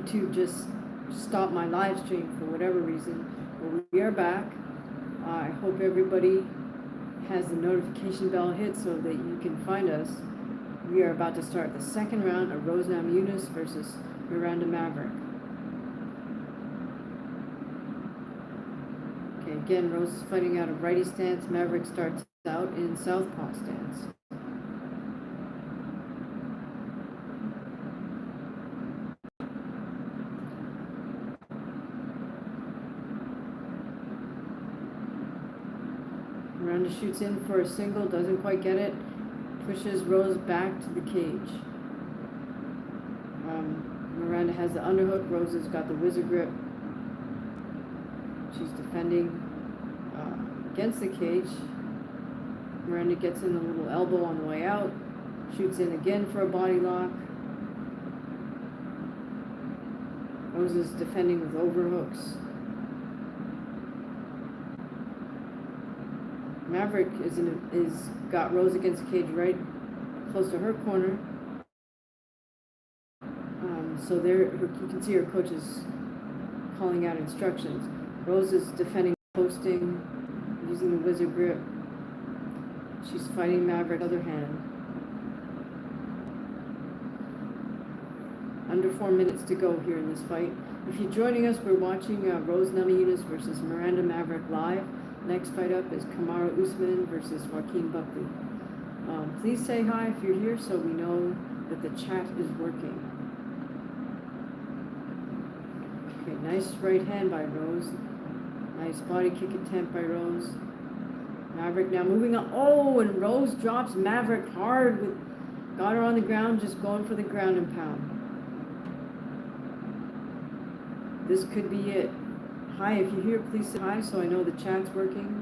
YouTube just stopped my live stream for whatever reason. But we are back. I hope everybody has the notification bell hit so that you can find us. We are about to start the second round of Rose Namajunas versus Miranda Maverick. Okay, again, Rose is fighting out of righty stance. Maverick starts out in southpaw stance. Miranda shoots in for a single, doesn't quite get it. Pushes Rose back to the cage. Miranda has the underhook. Rose has got the wizard grip. She's defending against the cage. Miranda gets in a little elbow on the way out. Shoots in again for a body lock. Rose is defending with overhooks. Maverick is got Rose against the cage right close to her corner. So there, you can see her coach is calling out instructions. Rose is defending, posting, using the wizard grip. She's fighting Maverick other hand. Under 4 minutes to go here in this fight. If you're joining us, we're watching Rose Namajunas versus Miranda Maverick live. Next fight up is Kamaru Usman versus Joaquin Buckley. Please say hi if you're here so we know that the chat is working. Okay, nice right hand by Rose. Nice body kick attempt by Rose. Maverick now moving on. Oh, and Rose drops Maverick hard. Got her on the ground, just going for the ground and pound. This could be it. Hi, if you're here, please say hi so I know the chat's working.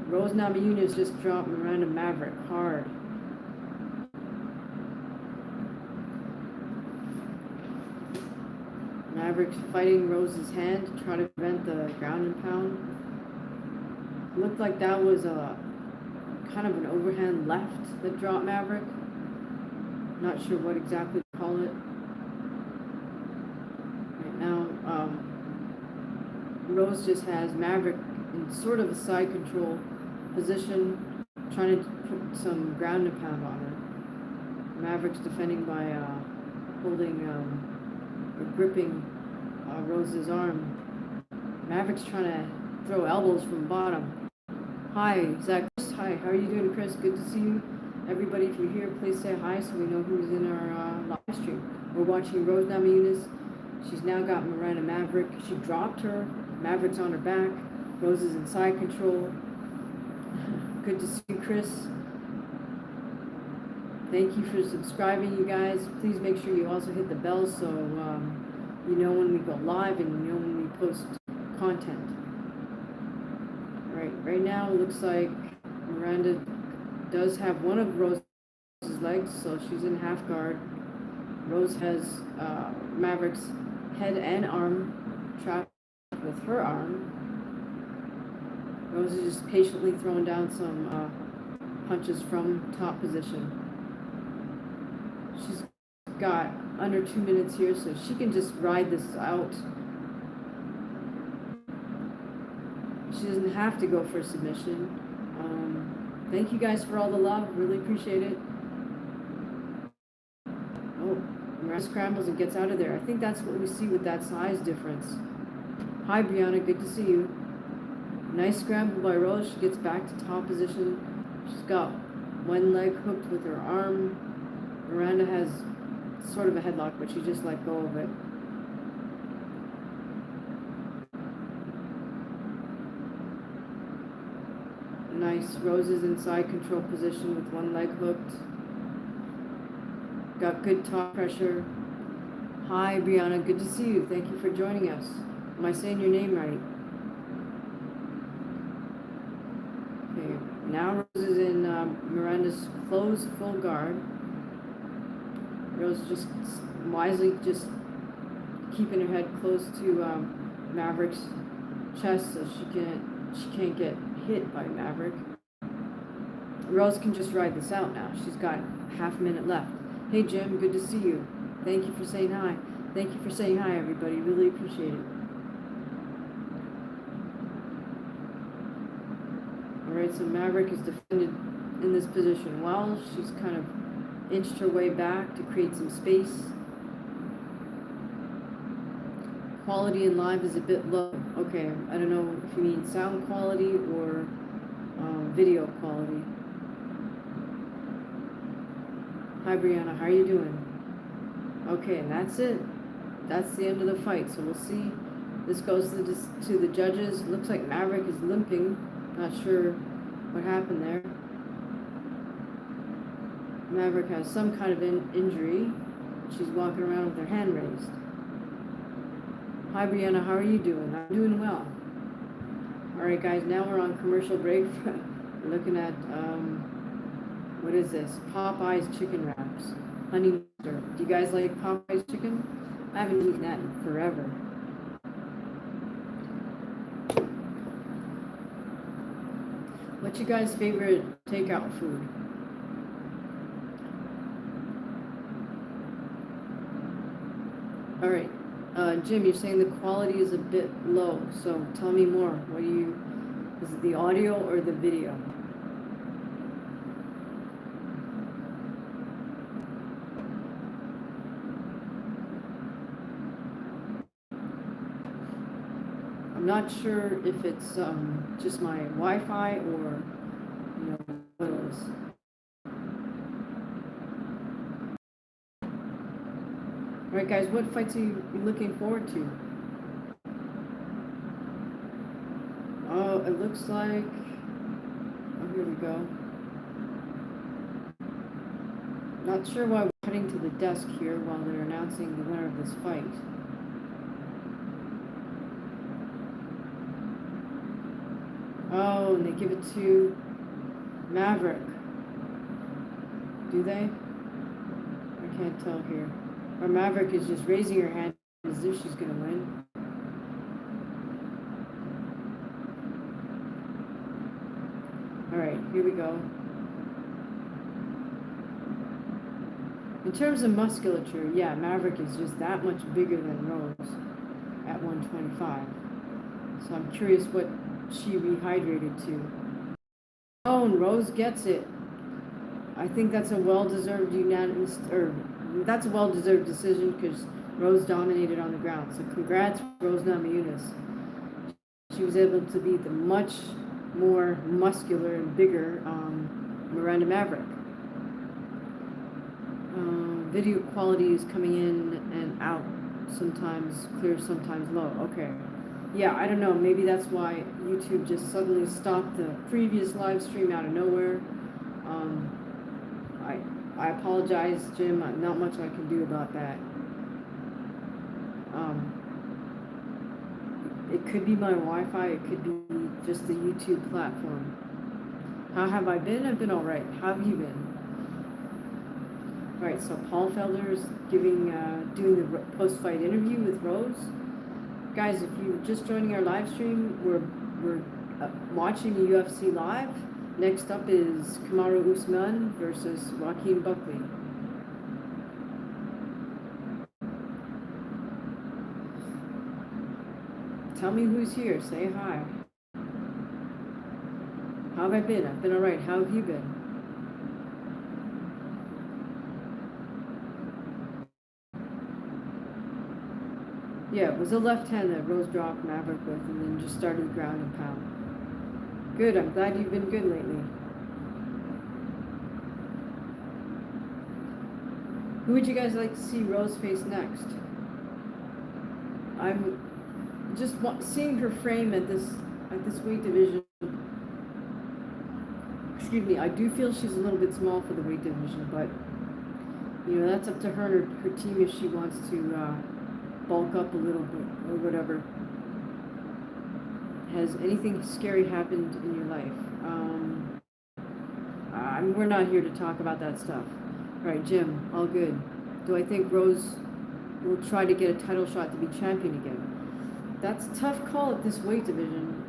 Rose Namajunas just dropped Miranda Maverick hard. Maverick's fighting Rose's hand to try to prevent the ground and pound. Looked like that was a kind of an overhand left that dropped Maverick. Not sure what exactly to call it. Now, Rose just has Maverick in sort of a side control position, trying to put some ground and pound on her. Maverick's defending by holding or gripping Rose's arm. Maverick's trying to throw elbows from bottom. Hi, Zach. Hi, how are you doing, Chris? Good to see you. Everybody, if you're here, please say hi so we know who's in our live stream. We're watching Rose Namajunas. She's now got Miranda Maverick. She dropped her. Maverick's on her back. Rose is in side control. Good to see you, Chris. Thank you for subscribing, you guys. Please make sure you also hit the bell so you know when we go live and you know when we post content. Right now it looks like Miranda does have one of Rose's legs, so she's in half guard. Rose has Maverick's head and arm trapped with her arm. Rose is just patiently throwing down some punches from top position. She's got under 2 minutes here, so she can just ride this out. She doesn't have to go for a submission. Thank you guys for all the love. Really appreciate it. Oh, Miranda scrambles and gets out of there. I think that's what we see with that size difference. Hi, Brianna. Good to see you. Nice scramble by Rose. She gets back to top position. She's got one leg hooked with her arm. Miranda has sort of a headlock, but she just let go of it. Nice. Rose is in side control position with one leg hooked. Got good top pressure. Hi, Brianna. Good to see you. Thank you for joining us. Am I saying your name right? Okay. Now Rose is in Miranda's closed full guard. Rose just wisely just keeping her head close to Maverick's chest so she can't get hit by Maverick. Rose can just ride this out now. She's got half a minute left. Hey Jim, good to see you. Thank you for saying hi. Thank you for saying hi, everybody. Really appreciate it. All right, so Maverick is defended in this position. Well, she's kind of inched her way back to create some space. Quality in live is a bit low. Okay, I don't know if you mean sound quality or video quality. Hi, Brianna. How are you doing? Okay, and that's it. That's the end of the fight. So we'll see. This goes to the judges. Looks like Maverick is limping. Not sure what happened there. Maverick has some kind of injury. She's walking around with her hand raised. Hi, Brianna. How are you doing? I'm doing well. All right, guys. Now we're on commercial break. We're looking at what is this? Popeye's chicken wraps. Honey mustard. Do you guys like Popeye's chicken? I haven't eaten that in forever. What's your guys' favorite takeout food? All right, Jim, you're saying the quality is a bit low, so tell me more. Is it the audio or the video? I'm not sure if it's just my Wi-Fi or, what it is. All right, guys, what fights are you looking forward to? Oh, it looks like, oh, here we go. Not sure why we're cutting to the desk here while they're announcing the winner of this fight. Oh, and they give it to Maverick. Do they? I can't tell here. Or Maverick is just raising her hand as if she's going to win. All right, here we go. In terms of musculature, yeah, Maverick is just that much bigger than Rose at 125. So I'm curious what she rehydrated to. Oh, and Rose gets it. I think that's a well-deserved that's a well-deserved decision because Rose dominated on the ground. So congrats, Rose Namajunas. She was able to beat the much more muscular and bigger Miranda Maverick. Video quality is coming in and out, sometimes clear, sometimes low. Okay. Yeah, I don't know. Maybe that's why YouTube just suddenly stopped the previous live stream out of nowhere. I apologize, Jim. Not much I can do about that. It could be my Wi-Fi. It could be just the YouTube platform. How have I been? I've been all right. How have you been? All right. So Paul Felder is doing the post-fight interview with Rose. Guys, if you're just joining our live stream, we're watching the UFC live. Next up is Kamaru Usman versus Joaquin Buckley. Tell me who's here. Say hi. How have I been? I've been all right. How have you been? Yeah, it was a left hand that Rose dropped Maverick with and then just started ground and pound. Good, I'm glad you've been good lately. Who would you guys like to see Rose face next? I'm just seeing her frame at this weight division. Excuse me, I do feel she's a little bit small for the weight division, but that's up to her and her team if she wants to bulk up a little bit or whatever. Has anything scary happened in your life? We're not here to talk about that stuff. All right, Jim, all good. Do I think Rose will try to get a title shot to be champion again? That's a tough call at this weight division.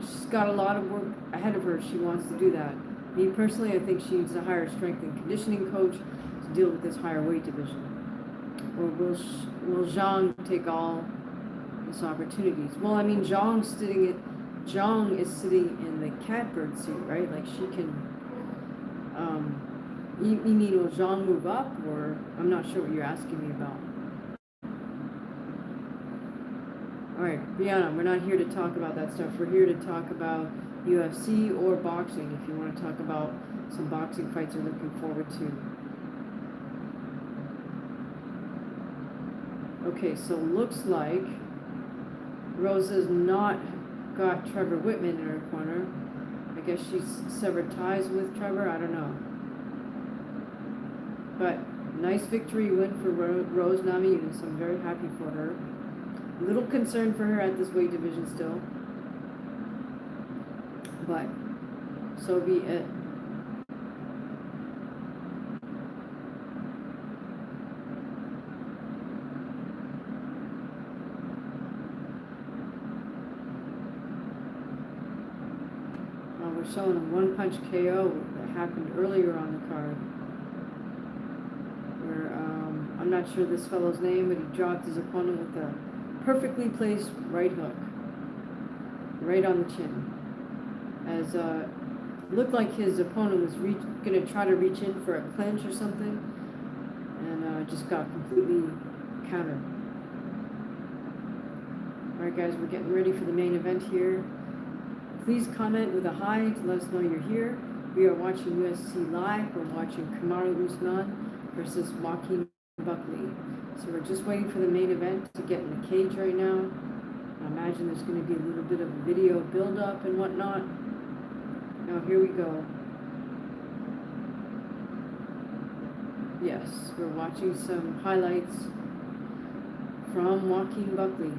She's got a lot of work ahead of her. She wants to do that. Me personally, I think she needs to hire a strength and conditioning coach deal with this higher weight division? Or will Zhang take all his opportunities? Well, I mean, Zhang is sitting in the catbird seat, right? Like she can. You mean will Zhang move up, or I'm not sure what you're asking me about. All right, Brianna, we're not here to talk about that stuff. We're here to talk about UFC or boxing. If you want to talk about some boxing fights you're looking forward to. Okay, so looks like Rosa's not got Trevor Whitman in her corner. I guess she's severed ties with Trevor. I don't know. But nice victory win for Rose Namajunas. I'm very happy for her. A little concerned for her at this weight division still. But so be it. We're showing a one-punch KO that happened earlier on the card. Where I'm not sure this fellow's name, but he dropped his opponent with a perfectly placed right hook, right on the chin. As looked like his opponent was gonna try to reach in for a clinch or something, and just got completely countered. All right, guys, we're getting ready for the main event here. Please comment with a hi to let us know you're here. We are watching UFC Live. We're watching Kamaru Usman versus Joaquin Buckley. So we're just waiting for the main event to get in the cage right now. I imagine there's going to be a little bit of video build-up and whatnot. Now here we go. Yes, we're watching some highlights from Joaquin Buckley.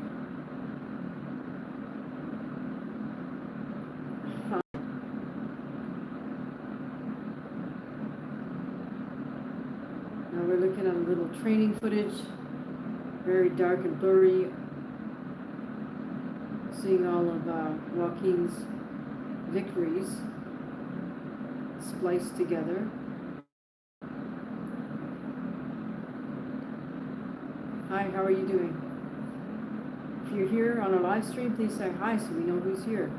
Now we're looking at a little training footage, very dark and blurry, seeing all of Joaquin's victories spliced together. Hi, how are you doing? If you're here on our live stream, please say hi so we know who's here.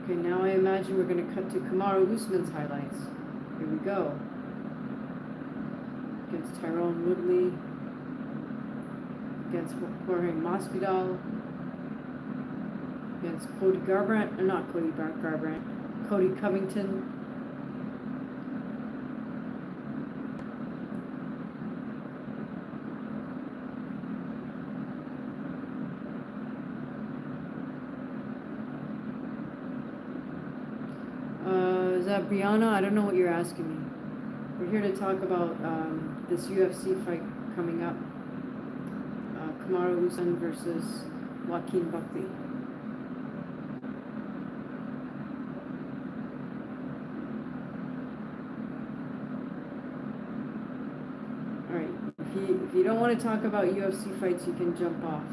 Okay, now I imagine we're going to cut to Kamaru Usman's highlights. Here we go. Against Tyrone Woodley, against Jorge Masvidal, against Cody Garbrandt, not Cody Garbrandt, Cody Covington. Is that Brianna? I don't know what you're asking me. We're here to talk about this UFC fight coming up. Kamaru Usman versus Joaquin Buckley. Alright, if you don't want to talk about UFC fights, you can jump off.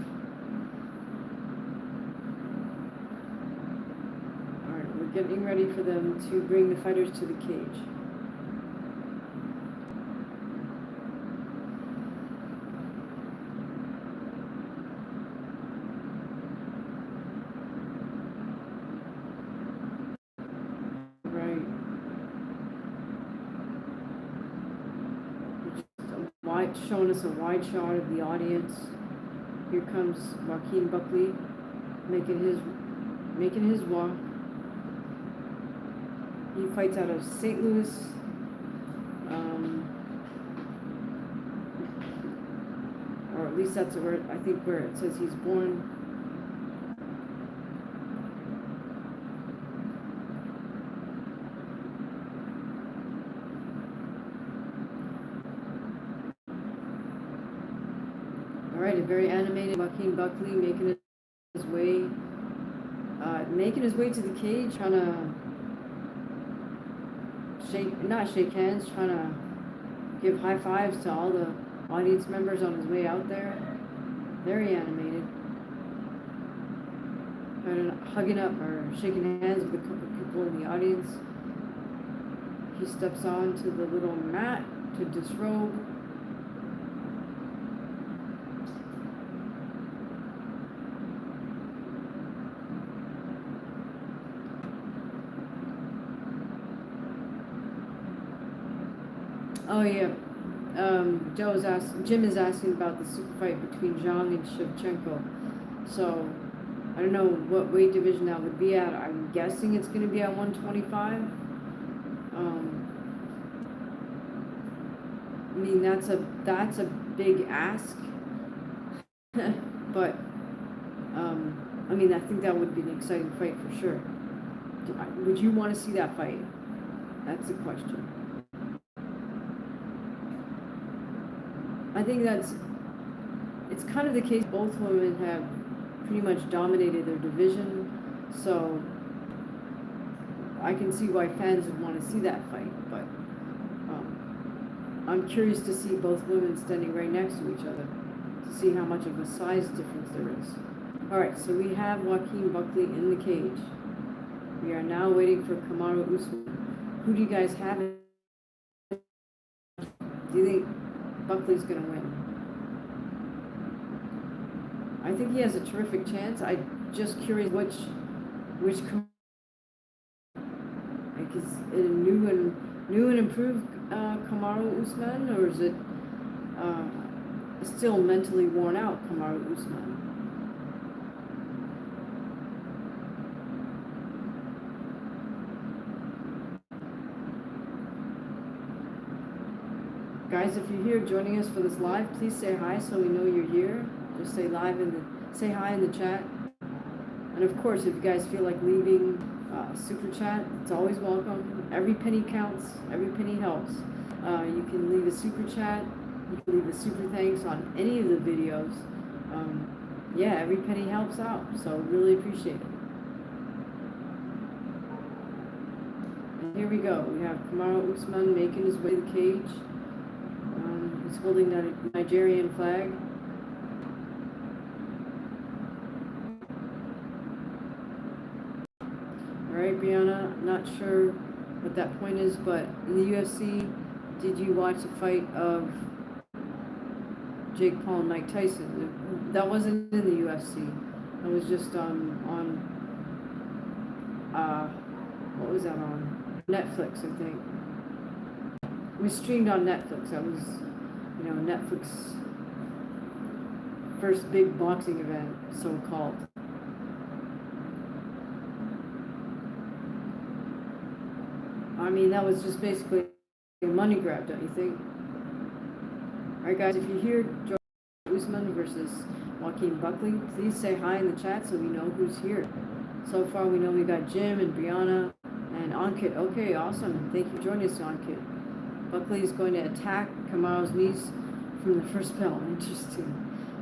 Alright, we're getting ready for them to bring the fighters to the cage. Showing us a wide shot of the audience. Here comes Joaquin Buckley making his walk. He fights out of St. Louis. Or at least that's where I think where it says he's born. Alright, a very animated Joaquin Buckley making his way to the cage, trying to not shake hands, trying to give high fives to all the audience members on his way out there. Very animated. Hugging up or shaking hands with a couple people in the audience. He steps onto the little mat to disrobe. Oh yeah, Jim is asking about the super fight between Zhang and Shevchenko. So I don't know what weight division that would be at. I'm guessing it's going to be at 125. I mean that's a big ask, but I mean I think that would be an exciting fight for sure. Would you want to see that fight? That's the question. I think it's kind of the case. Both women have pretty much dominated their division, so I can see why fans would want to see that fight, but I'm curious to see both women standing right next to each other to see how much of a size difference there is. Alright, so we have Joaquin Buckley in the cage. We are now waiting for Kamaru Usman. Who do you guys have? Do you think Buckley's going to win? I think he has a terrific chance. I'm just curious which like is it a new and improved Kamaru Usman, or is it still mentally worn out Kamaru Usman? Guys, if you're here joining us for this live, please say hi so we know you're here. Just say say hi in the chat. And of course, if you guys feel like leaving super chat, it's always welcome. Every penny counts. Every penny helps. You can leave a super chat. You can leave a super thanks on any of the videos. Yeah, every penny helps out. So really appreciate it. And here we go. We have Kamaru Usman making his way to the cage. He's holding the Nigerian flag. Alright, Brianna, not sure what that point is, but in the UFC, did you watch the fight of Jake Paul and Mike Tyson? That wasn't in the UFC. That was just what was that on? Netflix, I think. It was streamed on Netflix. That was, Netflix first big boxing event, so-called. I mean, that was just basically a money grab, don't you think? Alright guys, if you're here, join Usman versus Joaquin Buckley, please say hi in the chat so we know who's here. So far we know we got Jim and Brianna and Ankit. Okay, awesome. Thank you for joining us, Ankit. Buckley is going to attack Kamaru's knees from the first bell. Interesting.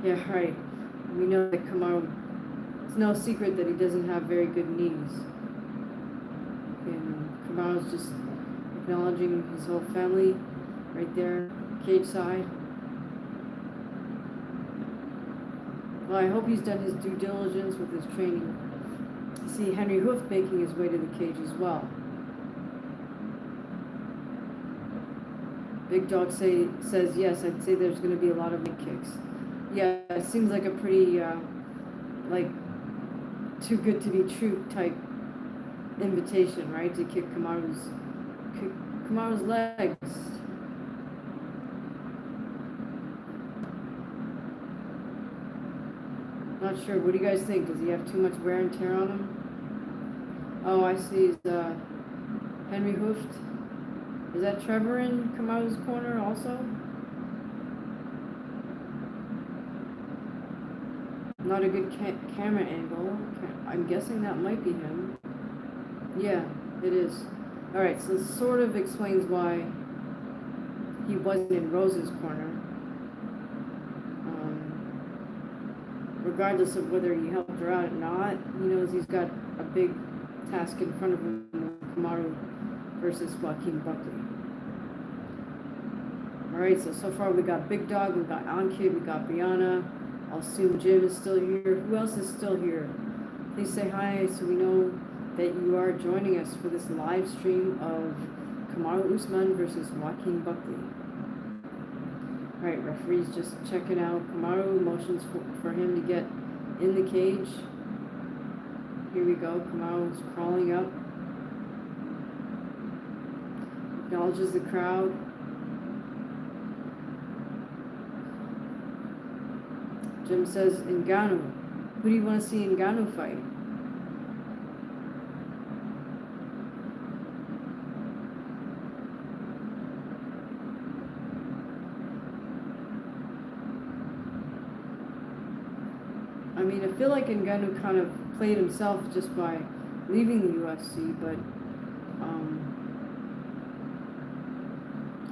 Yeah, right. We know that Kamaru, it's no secret that he doesn't have very good knees. And Kamaru's just acknowledging his whole family right there, cage side. Well, I hope he's done his due diligence with his training. See Henry Hooft making his way to the cage as well. Big Dog says yes, I'd say there's going to be a lot of leg kicks. Yeah, it seems like a pretty, like, too good to be true type invitation, right? To kick Kamaru's legs. Not sure. What do you guys think? Does he have too much wear and tear on him? Oh, I see. Is Henry Hooft. Is that Trevor in Kamaru's corner also? Not a good camera angle. I'm guessing that might be him. Yeah, it is. Alright, so this sort of explains why he wasn't in Rose's corner. Regardless of whether he helped her out or not, he knows he's got a big task in front of him with Kamaru versus Joaquin Buckley. Alright, so far we got Big Dog, we got Ankit, we got Brianna. I'll assume Jim is still here. Who else is still here? Please say hi so we know that you are joining us for this live stream of Kamaru Usman versus Joaquin Buckley. Alright, referee's just checking out Kamaru, motions for him to get in the cage. Here we go, Kamaru's crawling up. Acknowledges the crowd. Jim says, Ngannou. Who do you want to see Ngannou fight? I mean, I feel like Ngannou kind of played himself just by leaving the UFC, but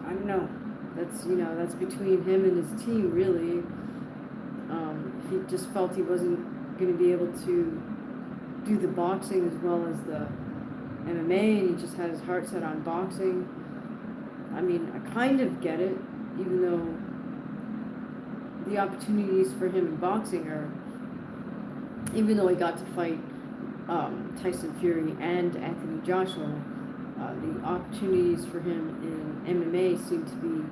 I don't know. That's, you know, that's between him and his team, really. If he just felt he wasn't going to be able to do the boxing as well as the MMA, and he just had his heart set on boxing. I mean, I kind of get it, even though the opportunities for him in boxing are, even though he got to fight Tyson Fury and Anthony Joshua, the opportunities for him in MMA seem to be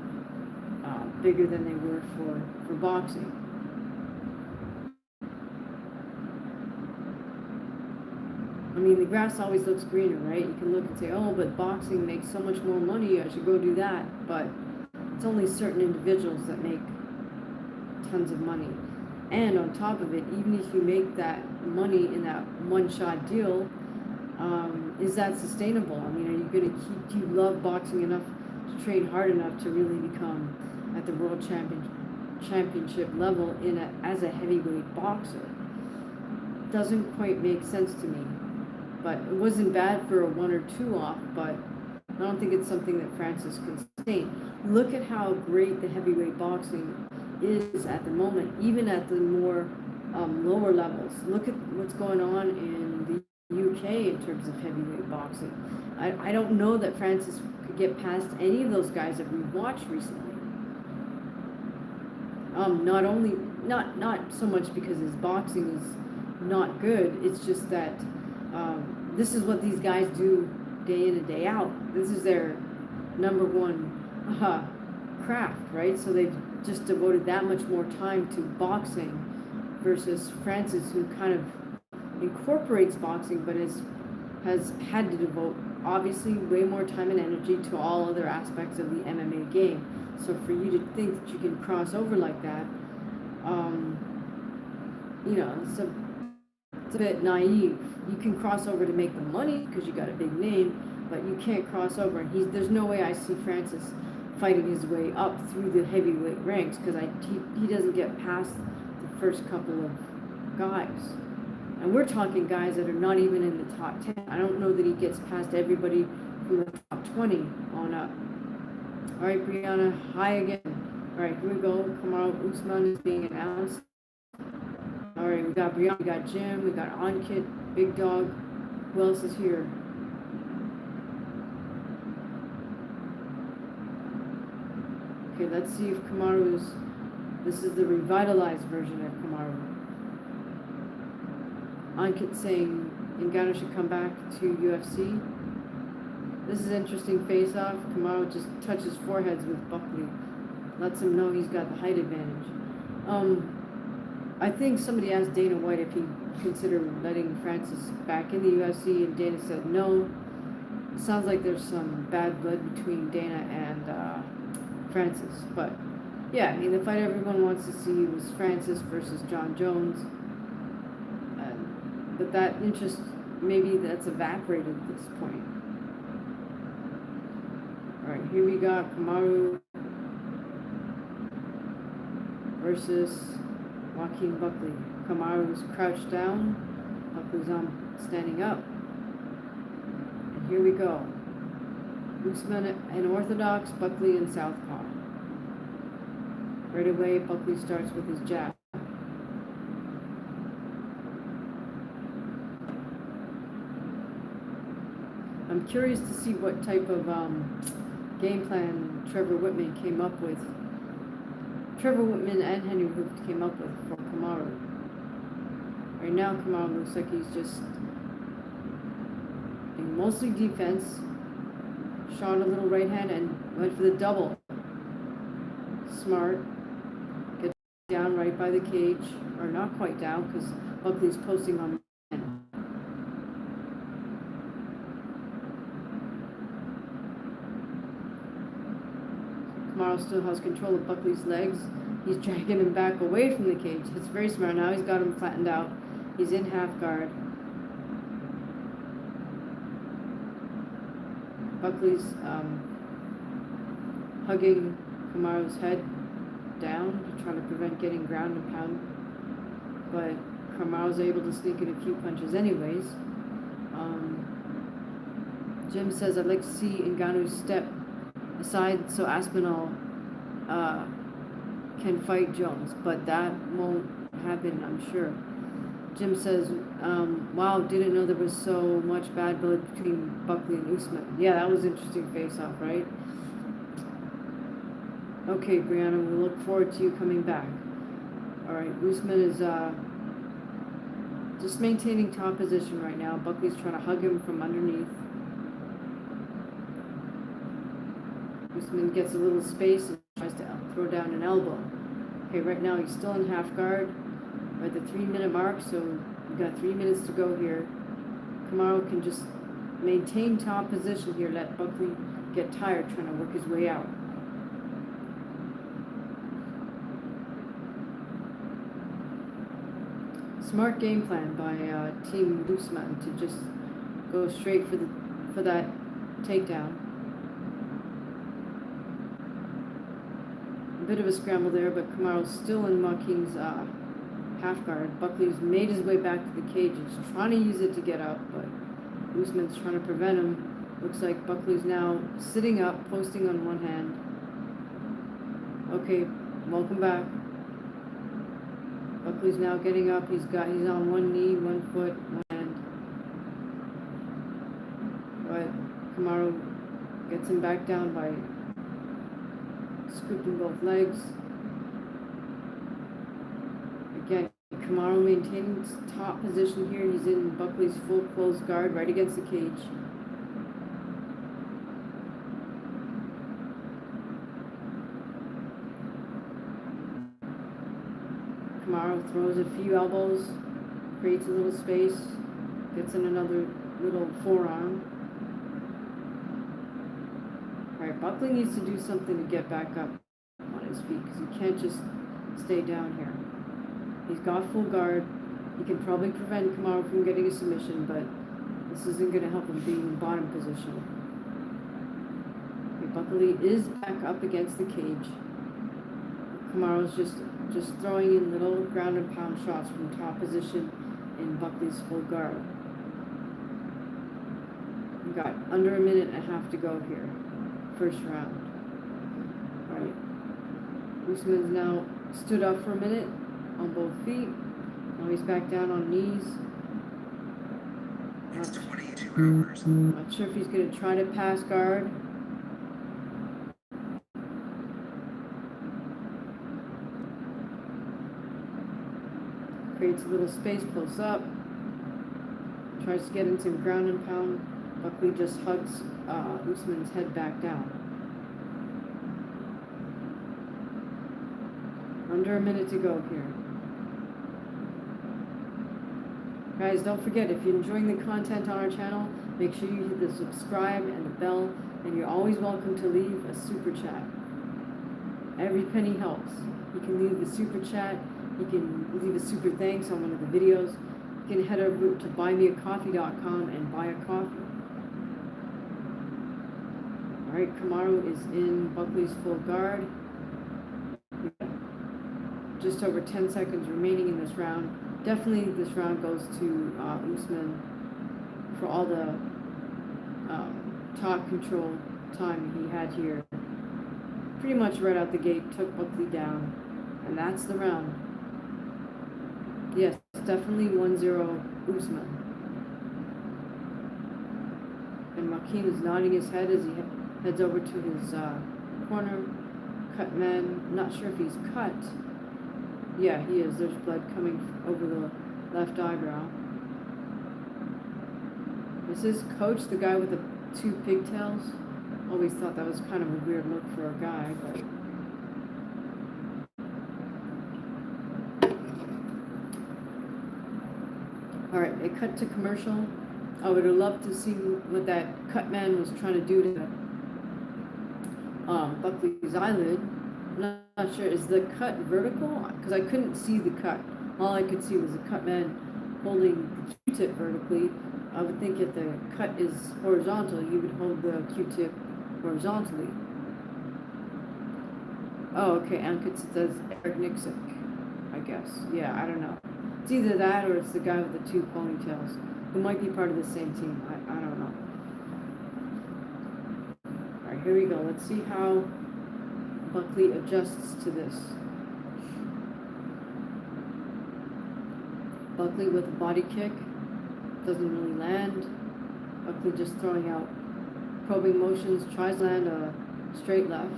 bigger than they were for boxing. I mean, the grass always looks greener, right? You can look and say, oh, but boxing makes so much more money, I should go do that. But it's only certain individuals that make tons of money. And on top of it, even if you make that money in that one-shot deal, is that sustainable? I mean, are you going to keep, do you love boxing enough to train hard enough to really become at the world championship level as a heavyweight boxer? Doesn't quite make sense to me. But it wasn't bad for a 1 or 2 off, but I don't think it's something that Francis can sustain. Look at how great the heavyweight boxing is at the moment, even at the more lower levels. Look at what's going on in the UK in terms of heavyweight boxing. I don't know that Francis could get past any of those guys that we've watched recently. Not so much because his boxing is not good, it's just that this is what these guys do day in and day out. This is their number one craft, right? So they've just devoted that much more time to boxing versus Francis, who kind of incorporates boxing but has had to devote obviously way more time and energy to all other aspects of the MMA game. So for you to think that you can cross over like that, you know, it's a bit naive. You can cross over to make the money because you got a big name, but you can't cross over. And there's no way I see Francis fighting his way up through the heavyweight ranks, because he doesn't get past the first couple of guys. And we're talking guys that are not even in the top 10. I don't know that he gets past everybody from the top 20 on up. All right, Brianna, hi again. All right, here we go. Kamaru Usman is being announced. All right, we got Brianna, we got Jim, we got Ankit, Big Dog. Who else is here? Okay, let's see if Kamaru's, this is the revitalized version of Kamaru. Ankit saying Ngannou should come back to UFC. This is an interesting face-off. Kamaru just touches foreheads with Buckley. Lets him know he's got the height advantage. I think somebody asked Dana White if he considered letting Francis back in the UFC, and Dana said no. It sounds like there's some bad blood between Dana and Francis. But yeah, I mean, the fight everyone wants to see was Francis versus John Jones. But that interest, maybe that's evaporated at this point. All right, here we got Kamaru versus Joaquin Buckley. Kamaru's crouched down, Buckley's standing up. And here we go. Usman an orthodox, Buckley in southpaw. Right away, Buckley starts with his jab. I'm curious to see what type of game plan Trevor Whitman came up with. Trevor Whitman and Henry Hooft came up with for Kamaru. Right now, Kamaru looks like he's just in mostly defense, shot a little right hand and went for the double. Smart. Gets down right by the cage, or not quite down because Buckley's posting on. Kamaru still has control of Buckley's legs. He's dragging him back away from the cage. It's very smart. Now he's got him flattened out. He's in half guard. Buckley's hugging Kamaru's head down to try to prevent getting ground and pound. But Kamaru's able to sneak in a few punches anyways. Jim says, I'd like to see Ngannou step aside so Aspinall can fight Jones, but that won't happen, I'm sure. Jim says, wow, didn't know there was so much bad blood between Buckley and Usman. Yeah, that was an interesting face-off, right? Okay, Brianna, we look forward to you coming back. All right, Usman is just maintaining top position right now. Buckley's trying to hug him from underneath. Usman gets a little space and tries to throw down an elbow. Okay, right now he's still in half guard. We're at the 3-minute mark, so we've got 3 minutes to go here. Kamaru can just maintain top position here, let Buckley get tired trying to work his way out. Smart game plan by Team Usman to just go straight for that takedown. A bit of a scramble there, but Kamaru's still in Makeen's half guard. Buckley's made his way back to the cage. He's trying to use it to get out, but Usman's trying to prevent him. Looks like Buckley's now sitting up, posting on one hand. Okay, welcome back. Buckley's now getting up. He's on one knee, 1 foot, 1 hand. But Kamaru gets him back down by scooping both legs. Again, Kamaru maintaining top position here. He's in Buckley's full closed guard right against the cage. Kamaru throws a few elbows, creates a little space, gets in another little forearm. Alright, Buckley needs to do something to get back up on his feet because he can't just stay down here. He's got full guard. He can probably prevent Kamaru from getting a submission, but this isn't going to help him being in bottom position. Okay, Buckley is back up against the cage. Kamaru's just throwing in little ground and pound shots from top position in Buckley's full guard. We've got under a minute and a half to go here. First round. Alright. Usman's now stood up for a minute on both feet. Now he's back down on knees. It's 22 hours. Not sure if he's going to try to pass guard. Creates a little space close up. Tries to get into some ground and pound. Buckley just hugs Usman's head back down. Under a minute to go here. Guys, don't forget, if you're enjoying the content on our channel, make sure you hit the subscribe and the bell, and you're always welcome to leave a super chat. Every penny helps. You can leave the super chat. You can leave a super thanks on one of the videos. You can head over to buymeacoffee.com and buy a coffee. Alright, Kamaru is in Buckley's full guard. Just over 10 seconds remaining in this round. Definitely this round goes to Usman for all the top control time he had here. Pretty much right out the gate, took Buckley down. And that's the round. Yes, definitely 1-0 Usman. And Makeen is nodding his head as he heads over to his corner. Cut man. Not sure if he's cut. Yeah, he is. There's blood coming over the left eyebrow. This is Coach, the guy with the 2 pigtails. Always thought that was kind of a weird look for a guy, but. Alright, it cut to commercial. I would have loved to see what that cut man was trying to do to Buckley's eyelid. I'm not sure. Is the cut vertical? Because I couldn't see the cut. All I could see was the cut man holding the Q-tip vertically. I would think if the cut is horizontal, you would hold the Q-tip horizontally. Oh, okay. Ankit says Eric Nixick, I guess. Yeah, I don't know. It's either that or it's the guy with the two ponytails, who might be part of the same team. I don't know. Alright, here we go. Let's see how Buckley adjusts to this. Buckley with a body kick. Doesn't really land. Buckley just throwing out probing motions. Tries to land a straight left.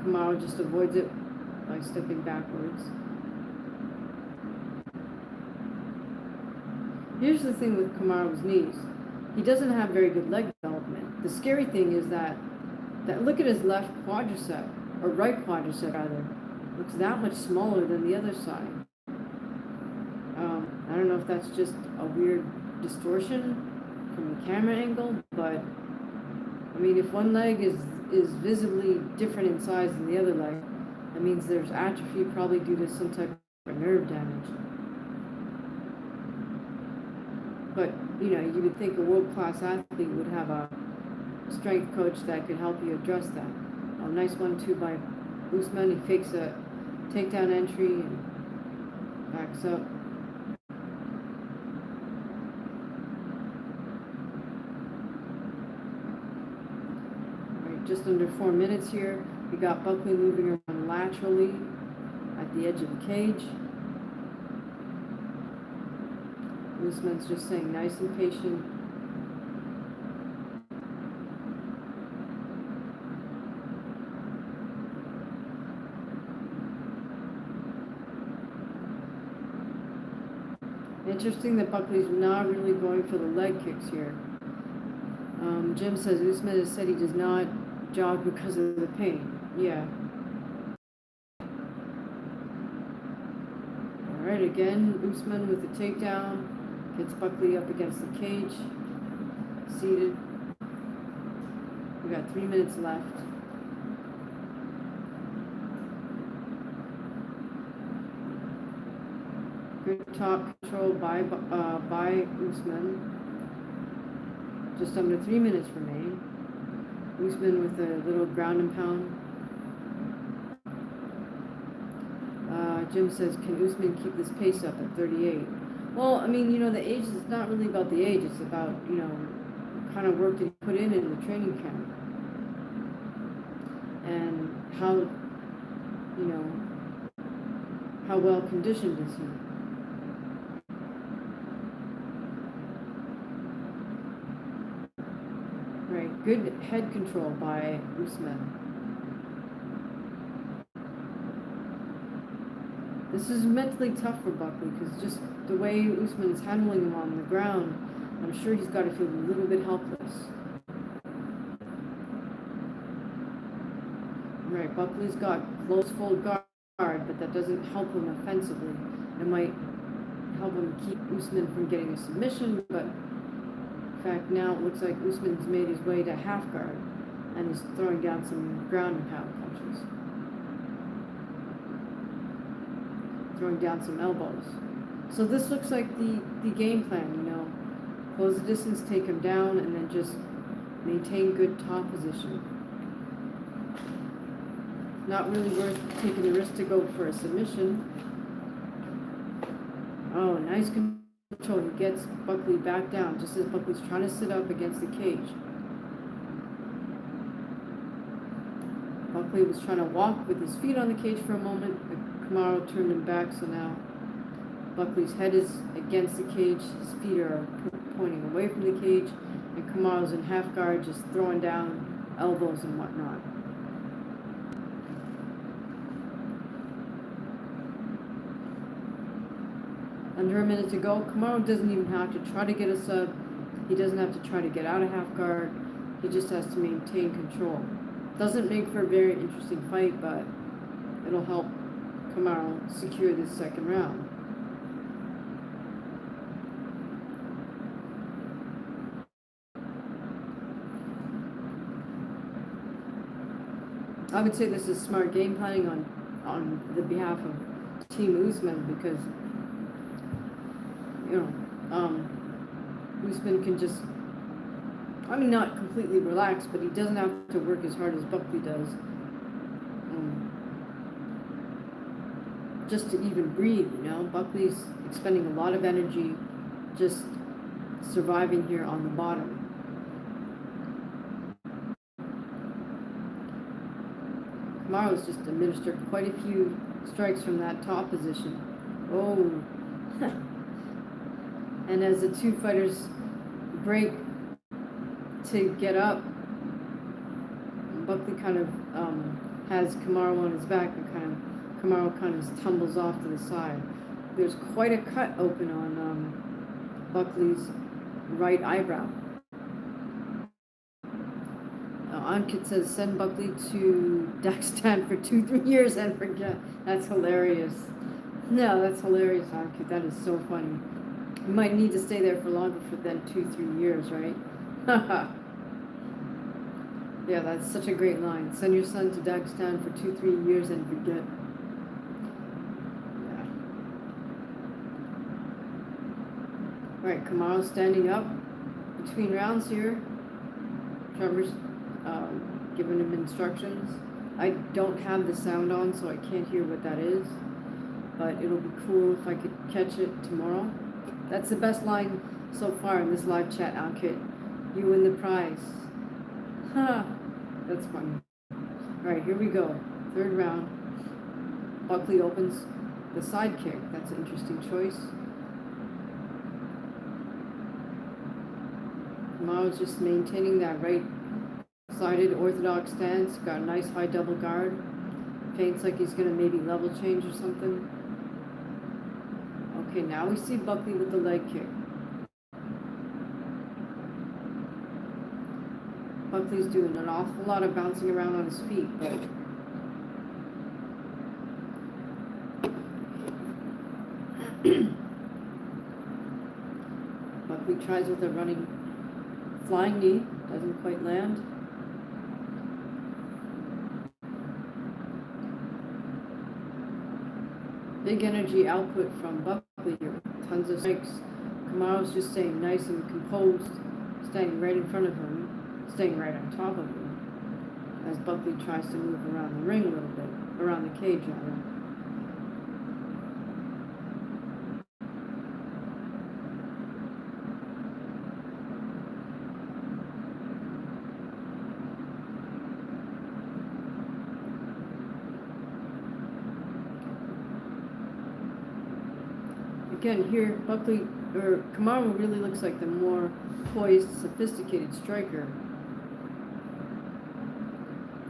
Kamaru just avoids it by stepping backwards. Here's the thing with Kamaru's knees. He doesn't have very good leg development. The scary thing is that look at his left quadricep, or right quadricep rather, looks that much smaller than the other side. I don't know if that's just a weird distortion from the camera angle, but I mean, if one leg is visibly different in size than the other leg, that means there's atrophy probably due to some type of nerve damage. But, you know, you would think a world-class athlete would have a strength coach that could help you address that. Oh, nice 1-2 by Usman. He fakes a takedown entry and backs up. Right, just under 4 minutes here. We got Buckley moving around laterally at the edge of the cage. Usman's just saying nice and patient. Interesting that Buckley's not really going for the leg kicks here. Jim says Usman has said he does not jog because of the pain. Yeah. Alright, again, Usman with the takedown. Gets Buckley up against the cage. Seated. We got 3 minutes left. Good top control by Usman. Just under 3 minutes remain. Usman with a little ground and pound. Jim says, can Usman keep this pace up at 38? Well, I mean, you know, the age is not really about the age. It's about, you know, what kind of work did he put in the training camp. And how, you know, how well conditioned is he? Right, good head control by Usman. This is mentally tough for Buckley because just the way Usman is handling him on the ground, I'm sure he's got to feel a little bit helpless. Right, Buckley's got close full guard, but that doesn't help him offensively. It might help him keep Usman from getting a submission, but in fact now it looks like Usman's made his way to half guard and is throwing down some ground and pound punches. Throwing down some elbows. So this looks like the game plan, you know. Close the distance, take him down, and then just maintain good top position. Not really worth taking the risk to go for a submission. Oh, nice control. He gets Buckley back down just as Buckley's trying to sit up against the cage. Buckley was trying to walk with his feet on the cage for a moment, but Kamaru turned him back, so now Buckley's head is against the cage, his feet are pointing away from the cage, and Kamaru's in half guard, just throwing down elbows and whatnot. Under a minute to go. Kamaru doesn't even have to try to get a sub. He doesn't have to try to get out of half guard. He just has to maintain control. Doesn't make for a very interesting fight, but it'll help Kamaru secure this second round. I would say this is smart game planning on the behalf of Team Usman, because Usman can just, not completely relax, but he doesn't have to work as hard as Buckley does, just to even breathe. Buckley's expending a lot of energy just surviving here on the bottom. Kamaru's just administered quite a few strikes from that top position. Oh. And as the two fighters break to get up, Buckley kind of has Kamaru on his back, and Kamaru kind of tumbles off to the side. There's quite a cut open on Buckley's right eyebrow. Ankit says, send Buckley to Dagestan for 2-3 years and forget. That's hilarious. No, that's hilarious, Ankit. That is so funny. You might need to stay there for longer than 2-3 years, right? Yeah, that's such a great line. Send your son to Dagestan for 2-3 years and forget. Yeah. Alright, Kamaru standing up between rounds here. Trevor's giving him instructions. I don't have the sound on, so I can't hear what that is, but it'll be cool if I could catch it tomorrow. That's the best line so far in this live chat, Ankit. You win the prize. Ha! That's funny. Alright, here we go. Third round. Buckley opens the side kick. That's an interesting choice. Kamaru's just maintaining that right-sided orthodox stance. Got a nice high double guard. Feints like he's going to maybe level change or something. Okay, now we see Buckley with the leg kick. Buckley's doing an awful lot of bouncing around on his feet, but Buckley tries with a running flying knee, doesn't quite land. Big energy output from Buckley here, tons of strikes. Kamaru's just staying nice and composed, staying right in front of him, staying right on top of him, as Buckley tries to move around the ring a little bit, around the cage rather. Again, here Kamaru really looks like the more poised, sophisticated striker,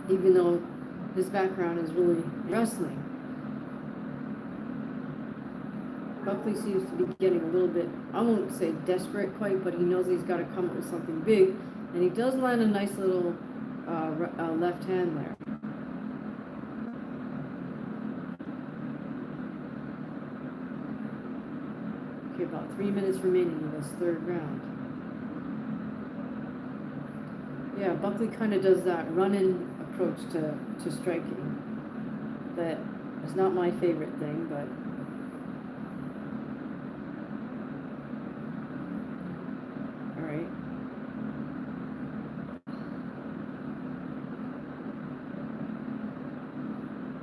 even though his background is really wrestling. Buckley seems to be getting a little bit, I won't say desperate quite, but he knows he's got to come up with something big, and he does land a nice little left hand there. Okay, about 3 minutes remaining in this third round. Yeah, Buckley kind of does that run-in approach to striking. That is not my favorite thing, but all right.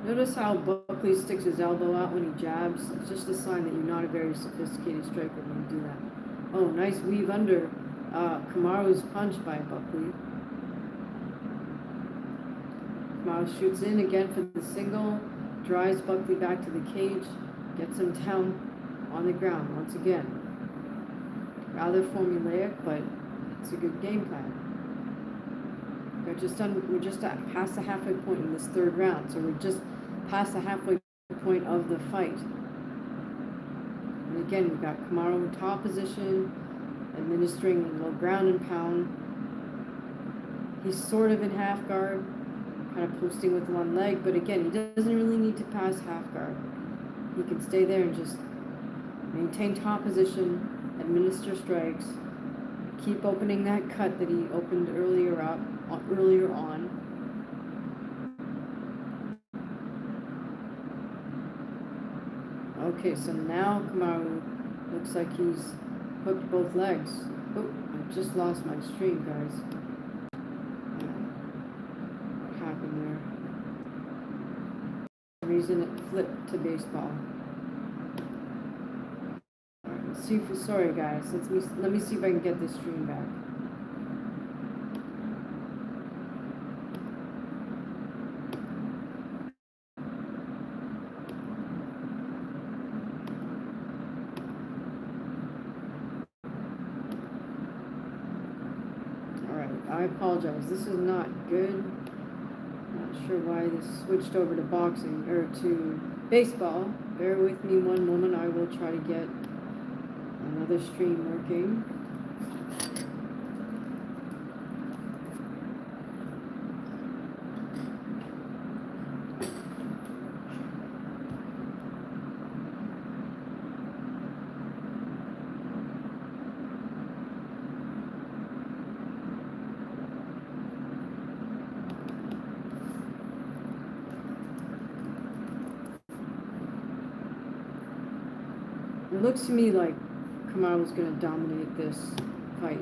Notice how Buckley sticks his elbow out when he jabs. It's just a sign that you're not a very sophisticated striker when you do that. Oh, nice weave under Kamaru's punch by Buckley. Kamaru shoots in again for the single, drives Buckley back to the cage, gets him down on the ground once again. Rather formulaic, but it's a good game plan. We're just past the halfway point in this third round, so we're just past the halfway point of the fight. And again, we've got Kamaru in top position, administering a little ground and pound. He's sort of in half guard, kind of posting with one leg, but again, he doesn't really need to pass half guard. He can stay there and just maintain top position, administer strikes, keep opening that cut that he opened earlier on. Okay, so now Kamaru looks like he's hooked both legs. Oh, I just lost my stream, guys. What happened there? For some reason it flipped to baseball. Alright, let's see if sorry guys. Let me see if I can get this stream back. I apologize. This is not good. Not sure why this switched over to boxing or to baseball. Bear with me one moment. I will try to get another stream working. It looks to me like Kamaru's going to dominate this fight.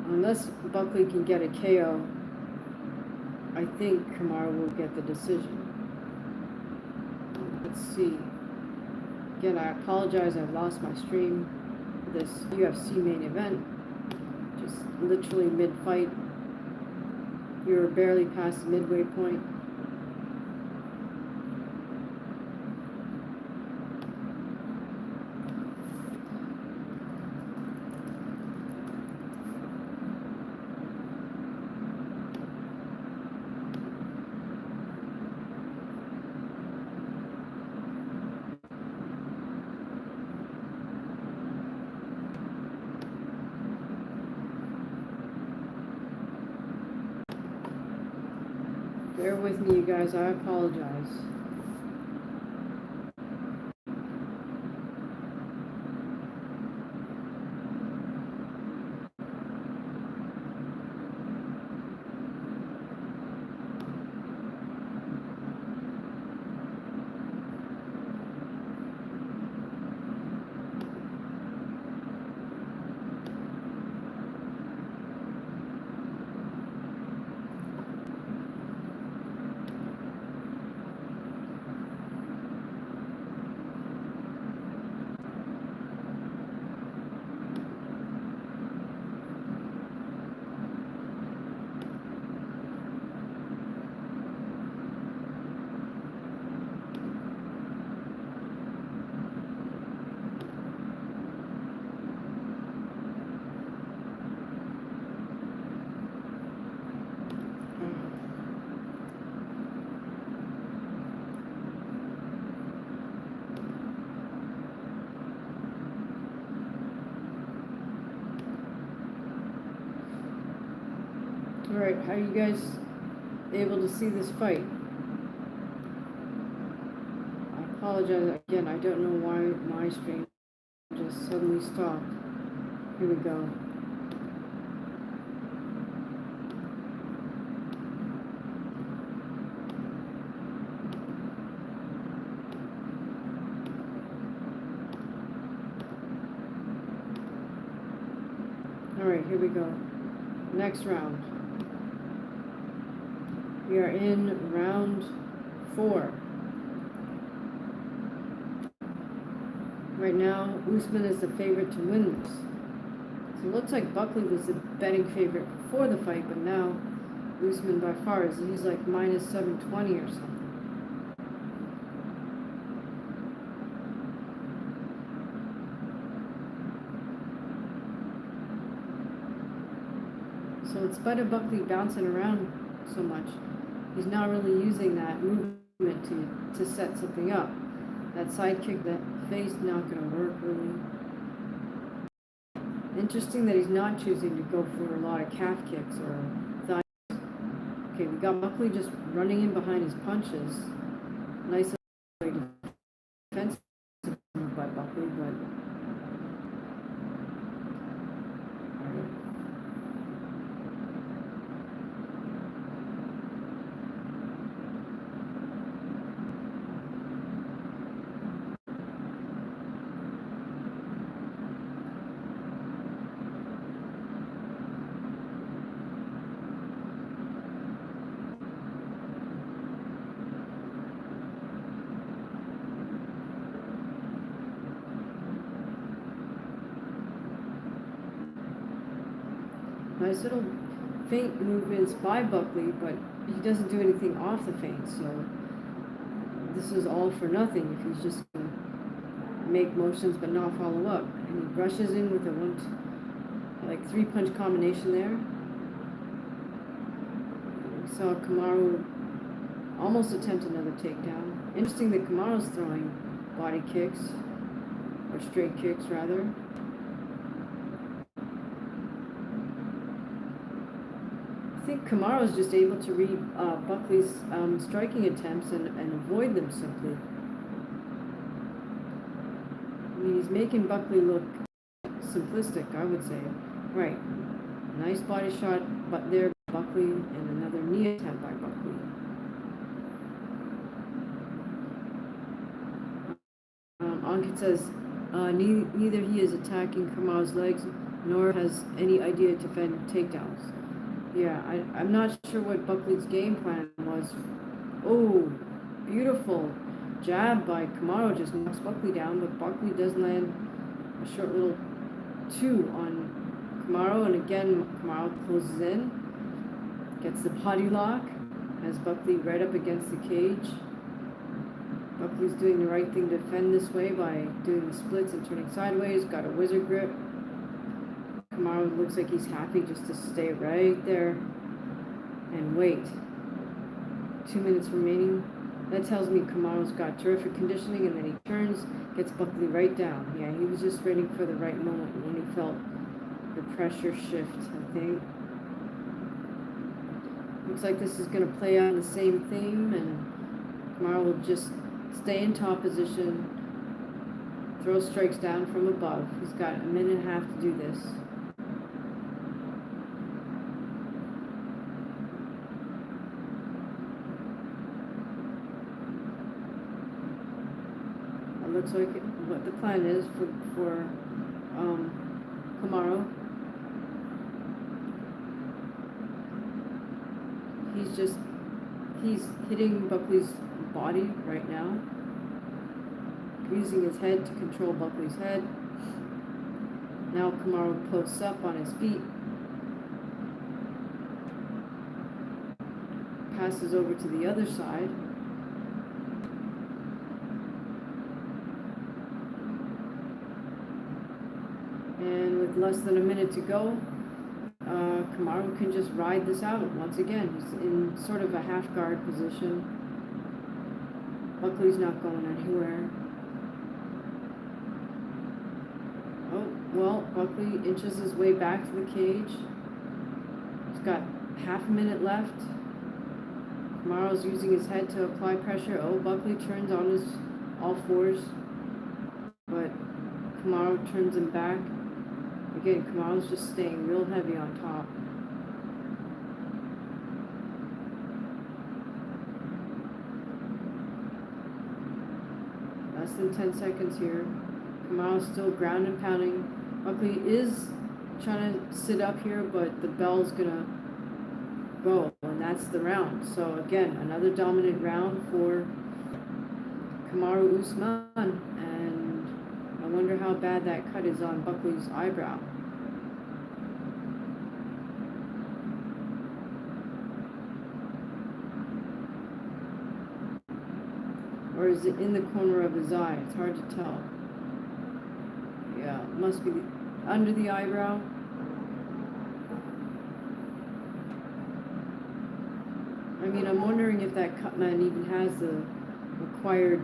Unless Buckley can get a KO, I think Kamaru will get the decision. Let's see. Again, I apologize. I've lost my stream for this UFC main event. Just literally mid-fight. We were barely past the midway point. Bear with me, you guys. I apologize. Alright, how are you guys able to see this fight? I apologize again, I don't know why my stream just suddenly stopped. Here we go. Alright, here we go. Next round. We are in round 4. Right now, Usman is the favorite to win this. So it looks like Buckley was the betting favorite before the fight, but now Usman by far he's like minus 720 or something. So in spite of Buckley bouncing around so much, he's not really using that movement to set something up. That side kick, that face, not going to work really. Interesting that he's not choosing to go for a lot of calf kicks or thigh. Okay, we got Buckley just running in behind his punches. Nice defensive move by Buckley, but nice little feint movements by Buckley, but he doesn't do anything off the feint, so this is all for nothing if he's just going to make motions but not follow up. And he brushes in with a 3-punch combination there. We saw Kamaru almost attempt another takedown. Interesting that Kamaru's throwing body kicks, or straight kicks rather. I think Kamaru's just able to read Buckley's striking attempts and avoid them simply. I mean, he's making Buckley look simplistic, I would say. Right. Nice body shot but there by Buckley, and another knee attempt by Buckley. Ankit says neither he is attacking Kamaru's legs nor has any idea to defend takedowns. Yeah, I'm not sure what Buckley's game plan was. Oh, beautiful jab by Kamaru just knocks Buckley down, but Buckley does land a short little 2 on Kamaru, and again Kamaru closes in, gets the body lock, has Buckley right up against the cage. Buckley's doing the right thing to defend this way by doing the splits and turning sideways, got a wizard grip. Kamaru looks like he's happy just to stay right there and wait. 2 minutes remaining. That tells me Kamaru's got terrific conditioning, and then he turns, gets Buckley right down. Yeah, he was just waiting for the right moment when he felt the pressure shift, I think. Looks like this is going to play out the same theme, and Kamaru will just stay in top position, throw strikes down from above. He's got a minute and a half to do this. Looks like what the plan is for Kamaru. He's hitting Buckley's body right now, using his head to control Buckley's head. Now Kamaru posts up on his feet, passes over to the other side. And with less than a minute to go, Kamaru can just ride this out once again. He's in sort of a half guard position. Buckley's not going anywhere. Oh, well, Buckley inches his way back to the cage. He's got half a minute left. Kamaru's using his head to apply pressure. Oh, Buckley turns on his all fours, but Kamaru turns him back. Again, Kamaru's just staying real heavy on top. Less than 10 seconds here. Kamaru's still ground and pounding. Buckley is trying to sit up here, but the bell's gonna go, and that's the round. So again, another dominant round for Kamaru Usman, and I wonder how bad that cut is on Buckley's eyebrow. Or is it in the corner of his eye? It's hard to tell. Yeah, it must be under the eyebrow. I mean, I'm wondering if that cut man even has the required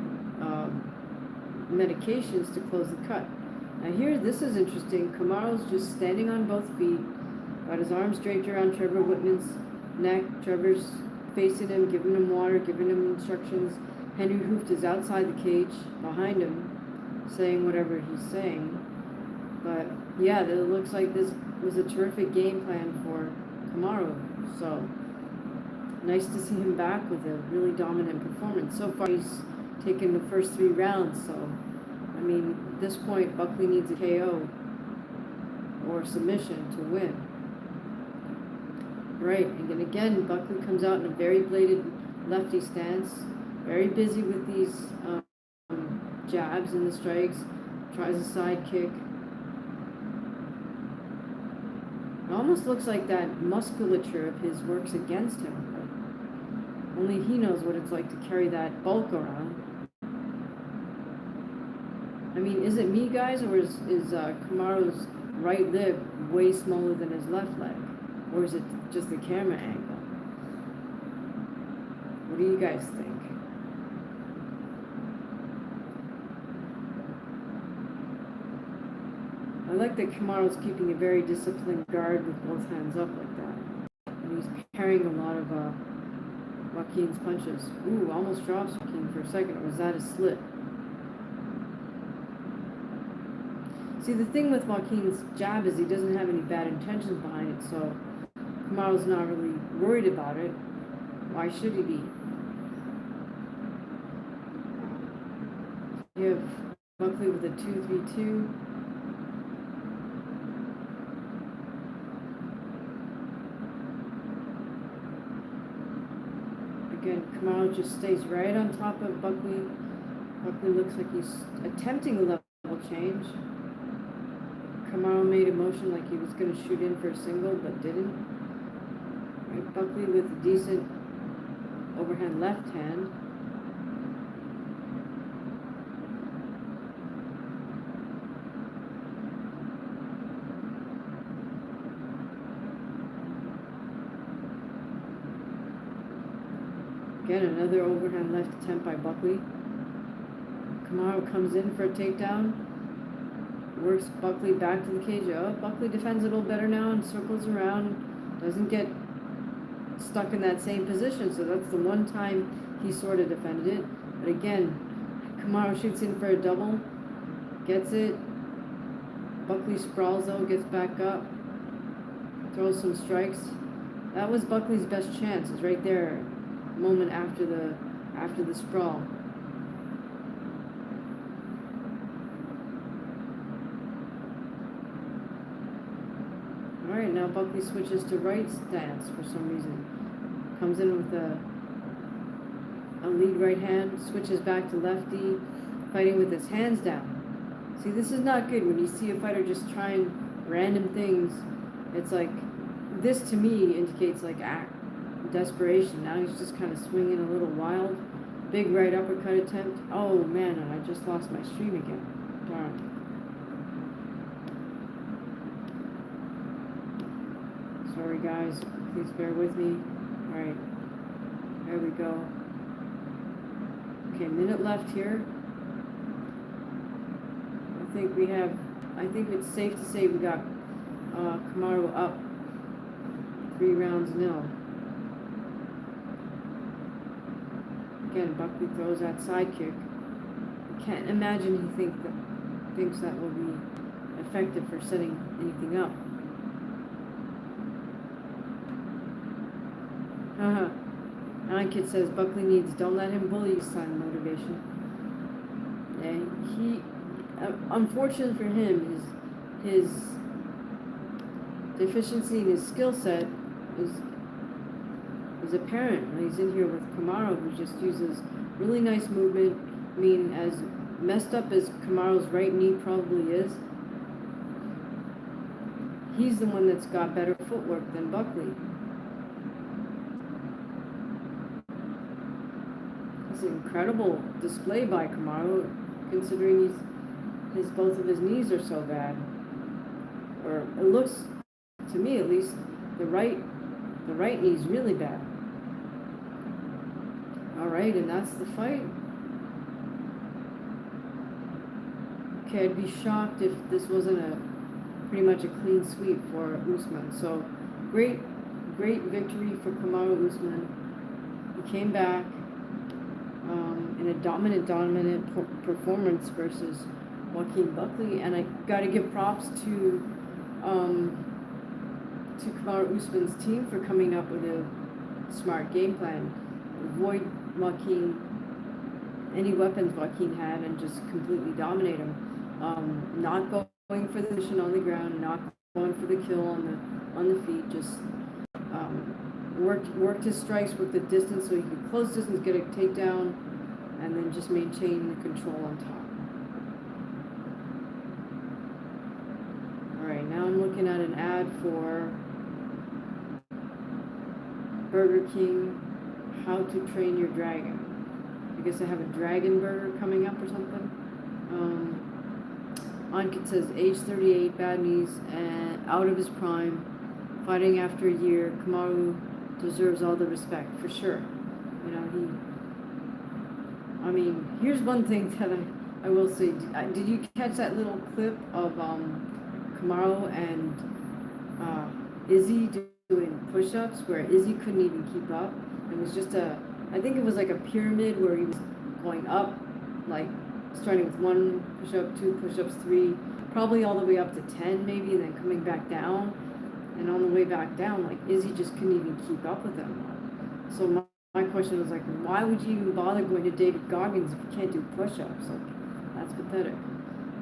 medications to close the cut. Now here, this is interesting. Kamaru's just standing on both feet, got his arms draped around Trevor Whitman's neck. Trevor's facing him, giving him water, giving him instructions. Henry Hooft is outside the cage, behind him, saying whatever he's saying. But yeah, it looks like this was a terrific game plan for Kamaru. So nice to see him back with a really dominant performance. So far, he's taken the first 3 rounds. So, I mean, at this point, Buckley needs a KO or submission to win. Right, and then again, Buckley comes out in a very bladed lefty stance, very busy with these jabs and the strikes, tries a side kick. It almost looks like that musculature of his works against him, but only he knows what it's like to carry that bulk around. I mean, is it me, guys, or is Kamaru's right leg way smaller than his left leg? Or is it just the camera angle? What do you guys think? I like that Kamaru's keeping a very disciplined guard with both hands up like that. And he's parrying a lot of Joaquin's punches. Ooh, almost drops Joaquin for a second. Or was that a slip? See, the thing with Joaquin's jab is he doesn't have any bad intentions behind it, so Kamaru's not really worried about it. Why should he be? You have Buckley with a 2-3-2. Again, Kamaru just stays right on top of Buckley. Buckley looks like he's attempting a level change. Kamaru made a motion like he was going to shoot in for a single, but didn't. Right, Buckley with a decent overhand left hand. Again, another overhand left attempt by Buckley. Kamaru comes in for a takedown. Works Buckley back to the cage. Oh, Buckley defends a little better now and circles around. Doesn't get stuck in that same position. So that's the one time he sort of defended it. But again, Kamaru shoots in for a double. Gets it. Buckley sprawls though, gets back up. Throws some strikes. That was Buckley's best chance. It's right there. A moment after the sprawl. Alright, now Buckley switches to right stance for some reason. Comes in with a lead right hand, switches back to lefty, fighting with his hands down. See, this is not good when you see a fighter just trying random things. It's like, this to me indicates like desperation. Now he's just kind of swinging a little wild. Big right uppercut attempt. Oh man, and I just lost my stream again. Darn. Sorry guys, please bear with me. Alright, there we go. Okay, minute left here. I think it's safe to say we got Kamaru up 3 rounds nil. Again, Buckley throws that side kick. I can't imagine he thinks that will be effective for setting anything up. Kid says Buckley needs "Don't let him bully you" sign motivation. Yeah, unfortunately for him, his deficiency in his skill set is apparent. He's in here with Kamaru, who just uses really nice movement. I mean, as messed up as Kamaru's right knee probably is, he's the one that's got better footwork than Buckley. It's an incredible display by Kamaru, considering both of his knees are so bad. Or it looks, to me at least, the right knee's really bad. All right, and that's the fight. Okay, I'd be shocked if this wasn't a pretty much a clean sweep for Usman. So great victory for Kamaru Usman. He came back in a dominant performance versus Joaquin Buckley, and I got to give props to Kamaru Usman's team for coming up with a smart game plan. Avoid Joaquin, any weapons Joaquin had, and just completely dominate him. Not going for the position on the ground, not going for the kill on the feet, just worked his strikes, worked the distance so he could close distance, get a takedown, and then just maintain the control on top. Alright, now I'm looking at an ad for Burger King, How to Train Your Dragon. I guess I have a dragon burger coming up or something. It says age 38, bad knees, and out of his prime, fighting after a year. Kamaru deserves all the respect, for sure. You know, I mean, here's one thing that I will say. Did you catch that little clip of Kamaru and Izzy doing push-ups where Izzy couldn't even keep up? It was just I think it was like a pyramid where he was going up, like starting with 1 push-up, 2 push-ups, 3, probably all the way up to 10 maybe, and then coming back down. And on the way back down, like, Izzy just couldn't even keep up with him. So my question was like, why would you even bother going to David Goggins if you can't do push-ups? Like, that's pathetic.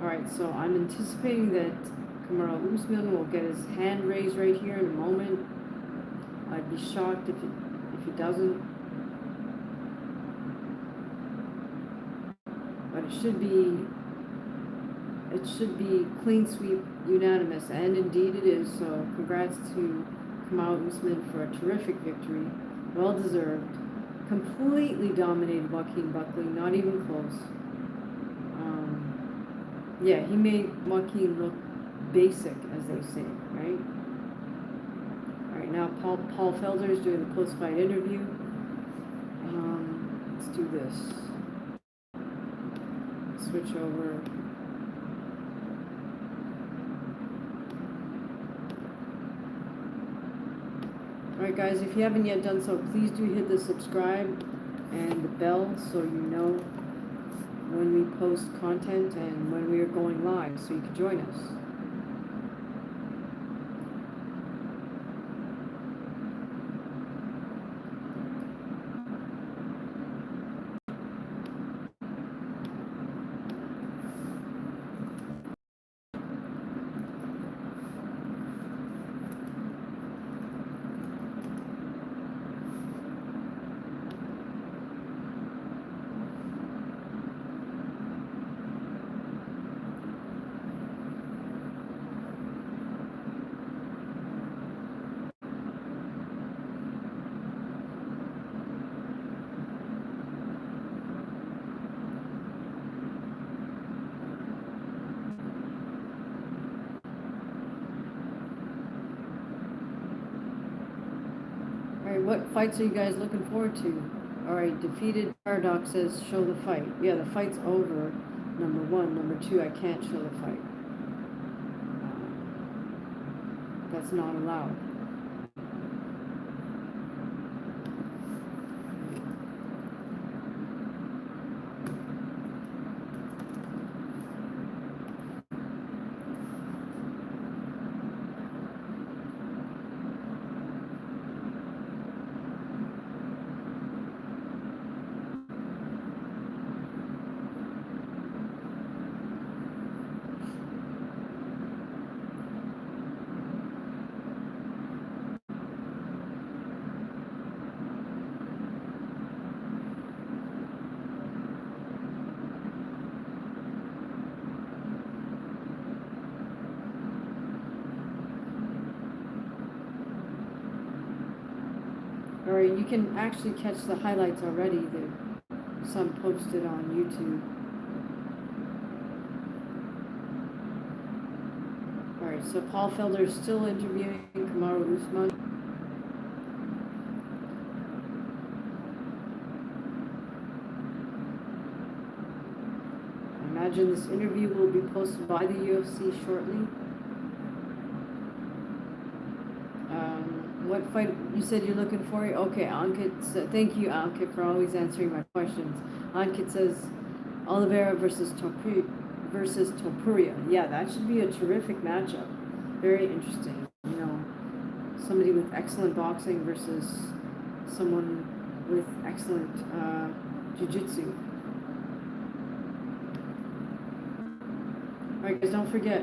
Alright, so I'm anticipating that Kamaru Usman will get his hand raised right here in a moment. I'd be shocked if he doesn't. But it should be clean sweep, unanimous, and indeed it is. So congrats to Kamaru Usman for a terrific victory, well deserved. Completely dominated Joaquin Buckley, not even close. Yeah, he made Joaquin look basic, as they say, right? All right, now Paul Felder is doing the post-fight interview. Let's do this. Switch over. Alright guys, if you haven't yet done so, please do hit the subscribe and the bell so you know when we post content and when we are going live, so you can join us. Alright, what fights are you guys looking forward to? Alright, defeated Paradox says show the fight. Yeah, the fight's over. Number 1. Number 2, I can't show the fight. That's not allowed. Alright, you can actually catch the highlights already. There's some posted on YouTube. Alright, so Paul Felder is still interviewing Kamaru Usman. I'm imagine this interview will be posted by the UFC shortly. What fight you said you're looking for? Okay, Ankit. Thank you, Ankit, for always answering my questions. Ankit says Oliveira versus Topuria. Yeah, that should be a terrific matchup. Very interesting. You know, somebody with excellent boxing versus someone with excellent jiu-jitsu. All right, guys, don't forget,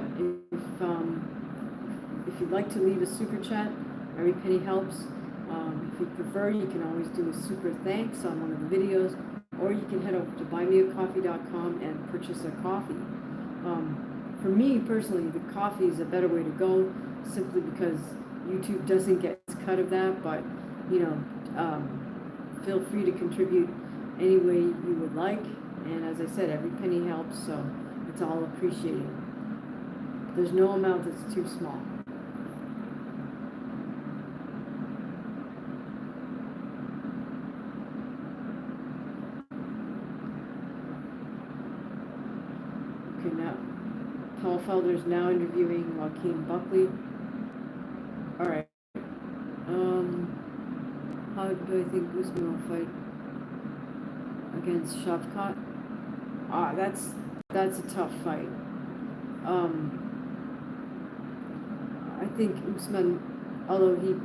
if you'd like to leave a super chat, every penny helps. If you prefer, you can always do a super thanks on one of the videos, or you can head over to buymeacoffee.com and purchase a coffee. For me personally, the coffee is a better way to go, simply because YouTube doesn't get its cut of that, but you know, feel free to contribute any way you would like. And as I said, every penny helps, so it's all appreciated. There's no amount that's too small. Okay, now Paul Felder's now interviewing Joaquin Buckley. All right. How do I think Usman will fight against Shavkat? That's a tough fight. I think Usman, although he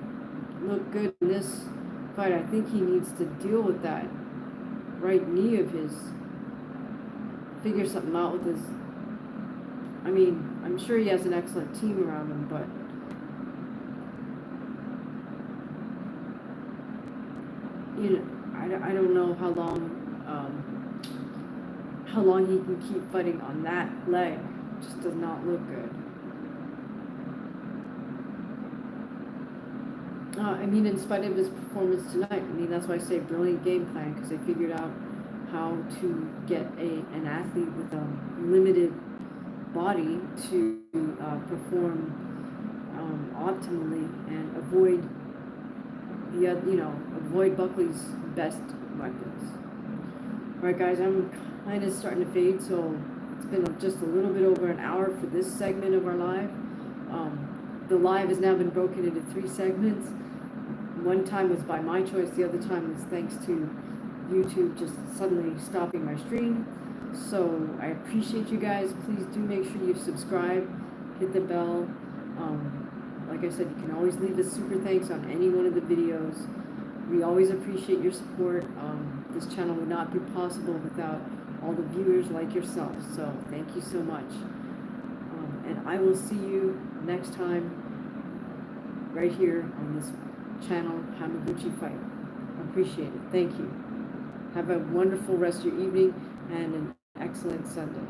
looked good in this fight, I think he needs to deal with that right knee of his. Figure something out with his. I mean, I'm sure he has an excellent team around him, but you know, I don't know how long he can keep fighting on that leg. It just does not look good. I mean, in spite of his performance tonight, I mean, that's why I say brilliant game plan, because they figured out how to get an athlete with a limited body to perform optimally and avoid avoid Buckley's best weapons. All right, guys, I'm kind of starting to fade, so it's been just a little bit over an hour for this segment of our live. The live has now been broken into 3 segments. One time was by my choice, the other time was thanks to YouTube just suddenly stopping my stream. So I appreciate you guys. Please do make sure you subscribe, hit the bell. Like I said, you can always leave a super thanks on any one of the videos. We always appreciate your support. This channel would not be possible without all the viewers like yourself. So thank you so much. And I will see you next time right here on this channel, HamaguchiFight. Appreciate it. Thank you. Have a wonderful rest of your evening and an excellent Sunday.